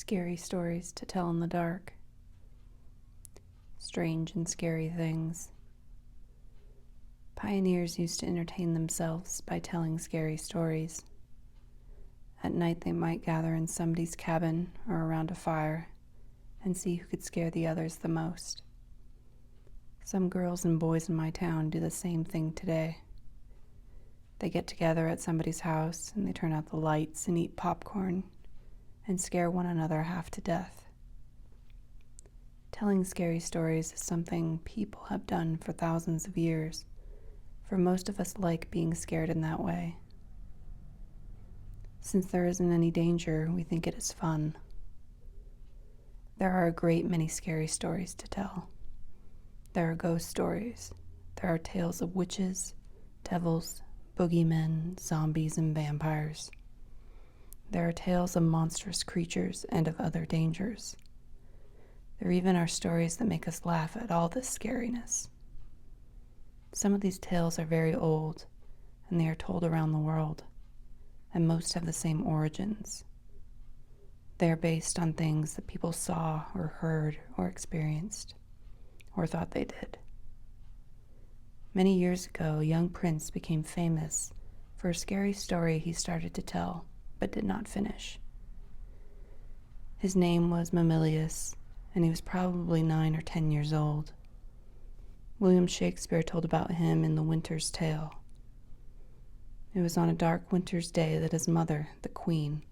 Scary stories to tell in the dark. Strange and scary things. Pioneers used to entertain themselves by telling scary stories. At night they might gather in somebody's cabin or around a fire and see who could scare the others the most. Some girls and boys in my town do the same thing today. They get together at somebody's house and they turn out the lights and eat popcorn and scare one another half to death. Telling scary stories is something people have done for thousands of years, for most of us like being scared in that way. Since there isn't any danger, we think it is fun. There are a great many scary stories to tell. There are ghost stories. There are tales of witches, devils, boogeymen, zombies, and vampires. There are tales of monstrous creatures and of other dangers. There even are stories that make us laugh at all this scariness. Some of these tales are very old, and they are told around the world, and most have the same origins. They are based on things that people saw or heard or experienced, or thought they did. Many years ago, a young prince became famous for a scary story he started to tell, but did not finish. His name was Mamilius, and he was probably 9 or 10 years old. William Shakespeare told about him in The Winter's Tale. It was on a dark winter's day that his mother, the queen,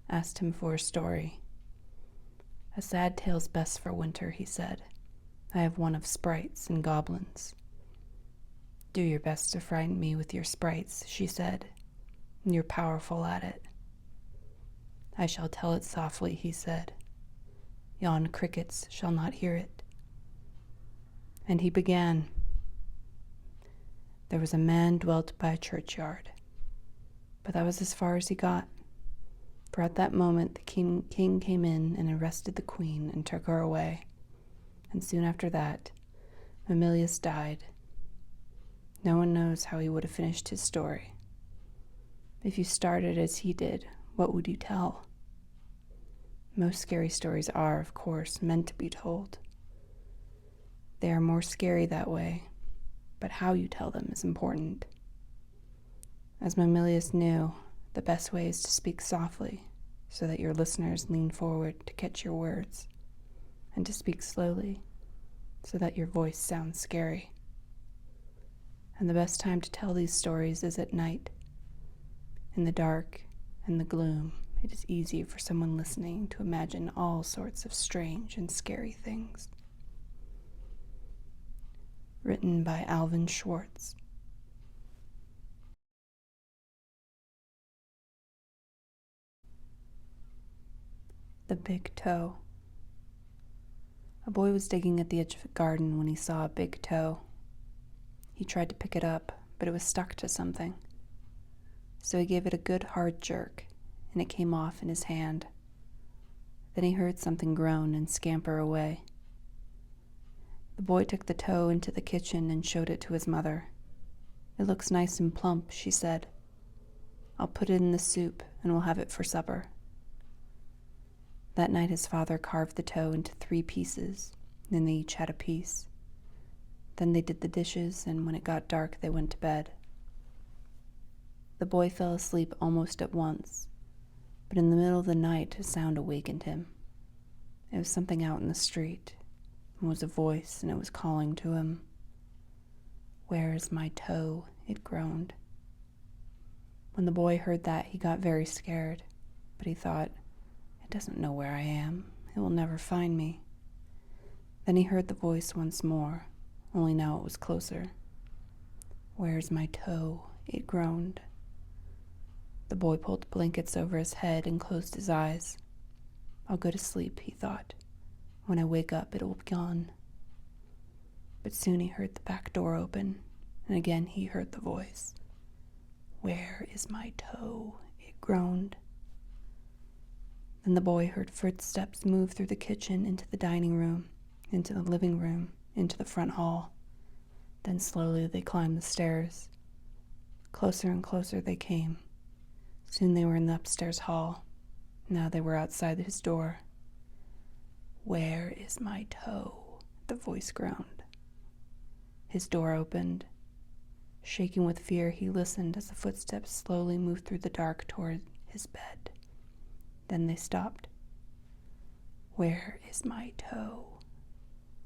asked him for a story. "A sad tale's best for winter," he said. "I have one of sprites and goblins." "Do your best to frighten me with your sprites," she said. "You're powerful at it." "I shall tell it softly," he said. "Yon crickets shall not hear it." And he began. There was a man dwelt by a churchyard. But that was as far as he got. For at that moment the king came in and arrested the queen and took her away. And soon after that, Mamilius died. No one knows how he would have finished his story. If you started as he did, what would you tell? Most scary stories are, of course, meant to be told. They are more scary that way, but how you tell them is important. As Mamilius knew, the best way is to speak softly, so that your listeners lean forward to catch your words, and to speak slowly, so that your voice sounds scary. And the best time to tell these stories is at night. In the dark and the gloom, it is easy for someone listening to imagine all sorts of strange and scary things. Written by Alvin Schwartz. The Big Toe. A boy was digging at the edge of a garden when he saw a big toe. He tried to pick it up, but it was stuck to something. So he gave it a good hard jerk, and it came off in his hand. Then he heard something groan and scamper away. The boy took the toe into the kitchen and showed it to his mother. "It looks nice and plump," she said. "I'll put it in the soup, and we'll have it for supper." That night his father carved the toe into 3 pieces, and they each had a piece. Then they did the dishes, and when it got dark they went to bed. The boy fell asleep almost at once, but in the middle of the night a sound awakened him. It was something out in the street. It was a voice, and it was calling to him. "Where is my toe?" it groaned. When the boy heard that, he got very scared, but he thought, "It doesn't know where I am. It will never find me." Then he heard the voice once more, only now it was closer. "Where's my toe?" it groaned. The boy pulled the blankets over his head and closed his eyes. "I'll go to sleep," he thought. "When I wake up, it will be gone." But soon he heard the back door open, and again he heard the voice. "Where is my toe?" it groaned. Then the boy heard footsteps move through the kitchen into the dining room, into the living room, into the front hall. Then slowly they climbed the stairs. Closer and closer they came. Soon they were in the upstairs hall. Now they were outside his door, "Where is my toe?" the voice groaned. His door opened. Shaking with fear, he listened as the footsteps slowly moved through the dark toward his bed. Then they stopped. "Where is my toe?"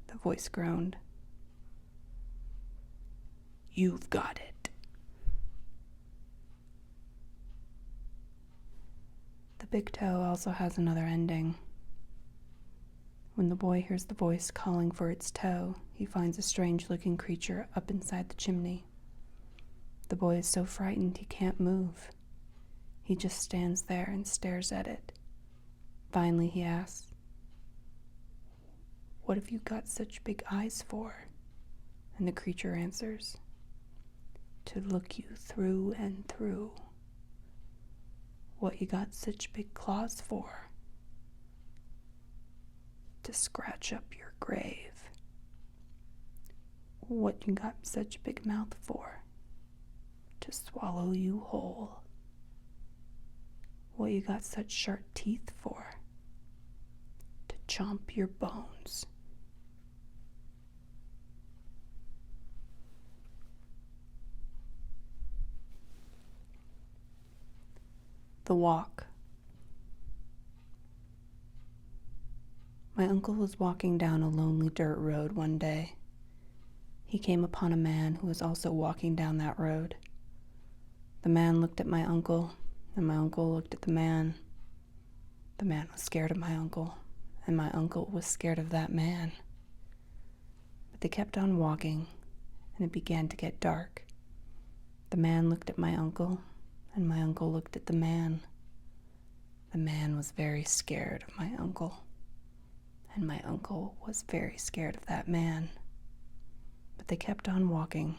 the voice groaned. "You've got it." The big toe also has another ending. When the boy hears the voice calling for its toe, he finds a strange-looking creature up inside the chimney. The boy is so frightened he can't move. He just stands there and stares at it. Finally, he asks, "What have you got such big eyes for?" And the creature answers, "To look you through and through." "What you got such big claws for?" "To scratch up your grave." "What you got such big mouth for?" "To swallow you whole." "What you got such sharp teeth for?" "To chomp your bones." The walk. My uncle was walking down a lonely dirt road one day. He came upon a man who was also walking down that road. The man looked at my uncle, and my uncle looked at the man. The man was scared of my uncle, and my uncle was scared of that man. But they kept on walking, and it began to get dark. The man looked at my uncle, and my uncle looked at the man. The man was very scared of my uncle, and my uncle was very scared of that man. But they kept on walking,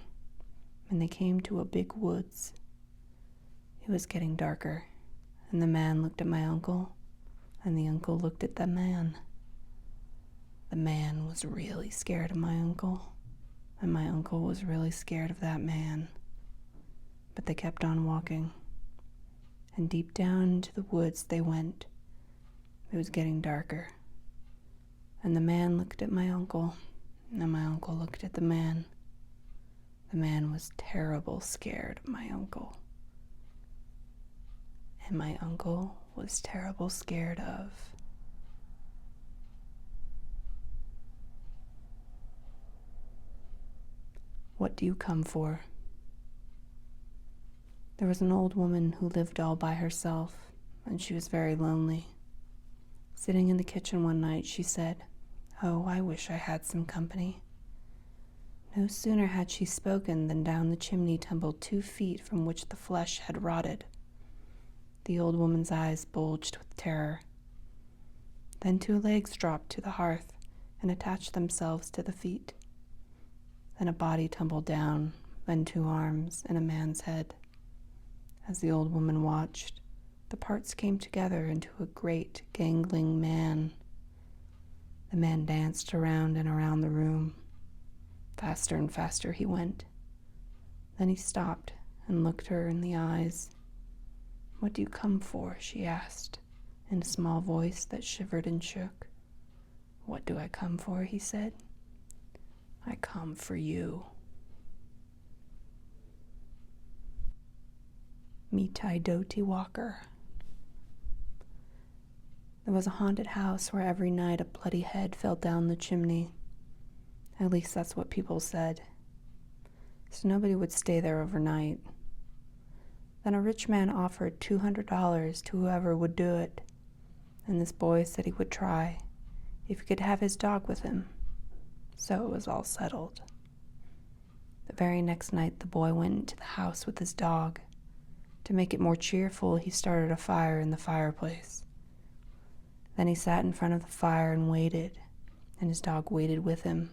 and they came to a big woods. It was getting darker, and the man looked at my uncle, and the uncle looked at the man. The man was really scared of my uncle, and my uncle was really scared of that man. But they kept on walking, and deep down into the woods they went. It was getting darker, and the man looked at my uncle, and my uncle looked at the man. The man was terrible scared of my uncle, and my uncle was terrible scared of. What do you come for? There was an old woman who lived all by herself, and she was very lonely. Sitting in the kitchen one night, she said, "Oh, I wish I had some company." No sooner had she spoken than down the chimney tumbled 2 feet from which the flesh had rotted. The old woman's eyes bulged with terror. Then 2 legs dropped to the hearth and attached themselves to the feet. Then a body tumbled down, then 2 arms and a man's head. As the old woman watched, the parts came together into a great, gangling man. The man danced around and around the room. Faster and faster he went. Then he stopped and looked her in the eyes. "What do you come for?" she asked, in a small voice that shivered and shook. "What do I come for?" he said. "I come for you." Mitai Doti Walker. There was a haunted house where every night a bloody head fell down the chimney. At least that's what people said. So nobody would stay there overnight. Then a rich man offered $200 to whoever would do it, and this boy said he would try, if he could have his dog with him. So it was all settled. The very next night the boy went into the house with his dog. To make it more cheerful, he started a fire in the fireplace. Then he sat in front of the fire and waited, and his dog waited with him.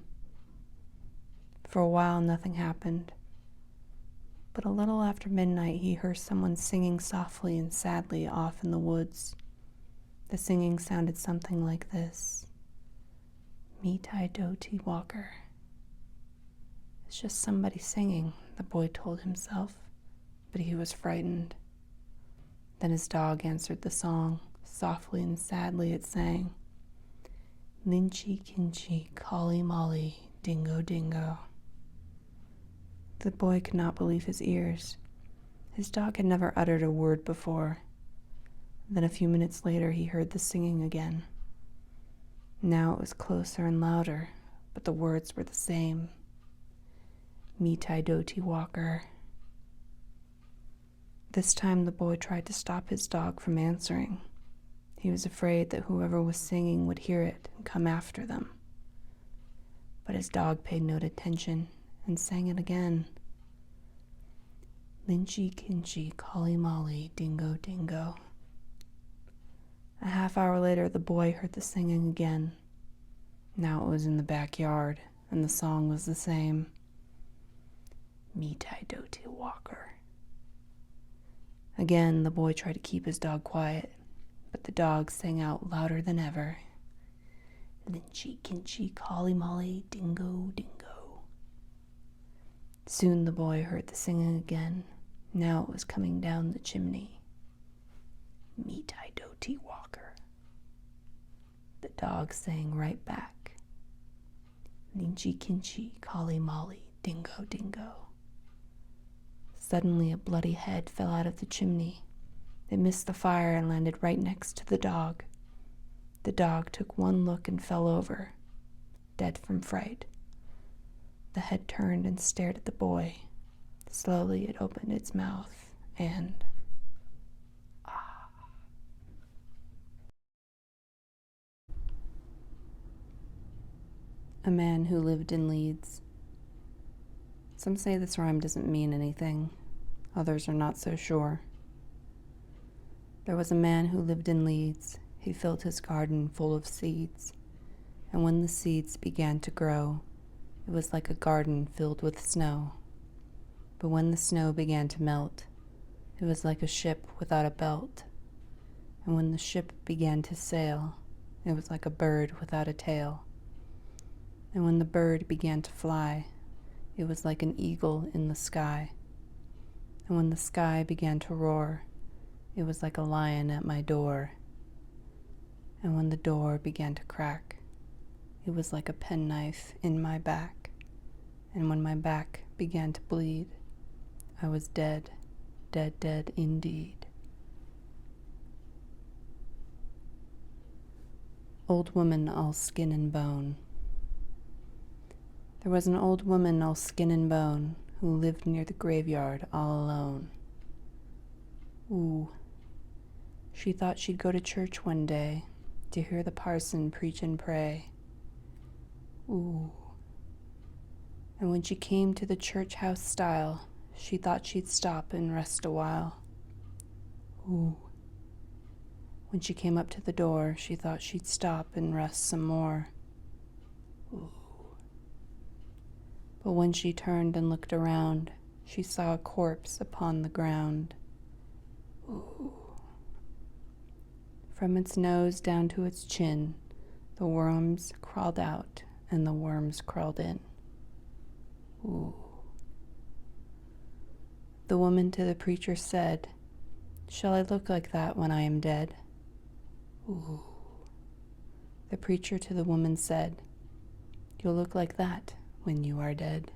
For a while nothing happened, but a little after midnight he heard someone singing softly and sadly off in the woods. The singing sounded something like this: "Mitai Doti Walker." "It's just somebody singing," the boy told himself, but he was frightened. Then his dog answered the song. Softly and sadly it sang, Lynchy Kinchy, Collie Molly, Dingo Dingo. The boy could not believe his ears. His dog had never uttered a word before. Then a few minutes later he heard the singing again. Now it was closer and louder, but the words were the same. Meetai Doti Walker. This time the boy tried to stop his dog from answering. He was afraid that whoever was singing would hear it and come after them. But his dog paid no attention and sang it again. Lynchy Kinchy, Collie Molly, Dingo Dingo. A half hour later, the boy heard the singing again. Now it was in the backyard, and the song was the same. Meetai Doti Walker. Again, the boy tried to keep his dog quiet, but the dog sang out louder than ever. Lynchy Kinchy, Collie Molly, Dingo Dingo. Soon the boy heard the singing again. Now it was coming down the chimney. Meetai Doti Walker. The dog sang right back. Lynchy Kinchy, Collie Molly, Dingo Dingo. Suddenly a bloody head fell out of the chimney. It missed the fire and landed right next to the dog. The dog took one look and fell over, dead from fright. The head turned and stared at the boy. Slowly it opened its mouth and... A man who lived in Leeds. Some say this rhyme doesn't mean anything. Others are not so sure. There was a man who lived in Leeds. He filled his garden full of seeds. And when the seeds began to grow, it was like a garden filled with snow. But when the snow began to melt, it was like a ship without a belt. And when the ship began to sail, it was like a bird without a tail. And when the bird began to fly, it was like an eagle in the sky. And when the sky began to roar, it was like a lion at my door. And when the door began to crack, it was like a penknife in my back. And when my back began to bleed, I was dead, dead, dead indeed. Old woman all skin and bone. There was an old woman all skin and bone who lived near the graveyard all alone. Ooh. She thought she'd go to church one day to hear the parson preach and pray. Ooh. And when she came to the church house stile, she thought she'd stop and rest a while. Ooh. When she came up to the door, she thought she'd stop and rest some more. Ooh. But when she turned and looked around, she saw a corpse upon the ground. Ooh. From its nose down to its chin, the worms crawled out and the worms crawled in. Ooh. The woman to the preacher said, "Shall I look like that when I am dead?" Ooh. The preacher to the woman said, "You'll look like that when you are dead."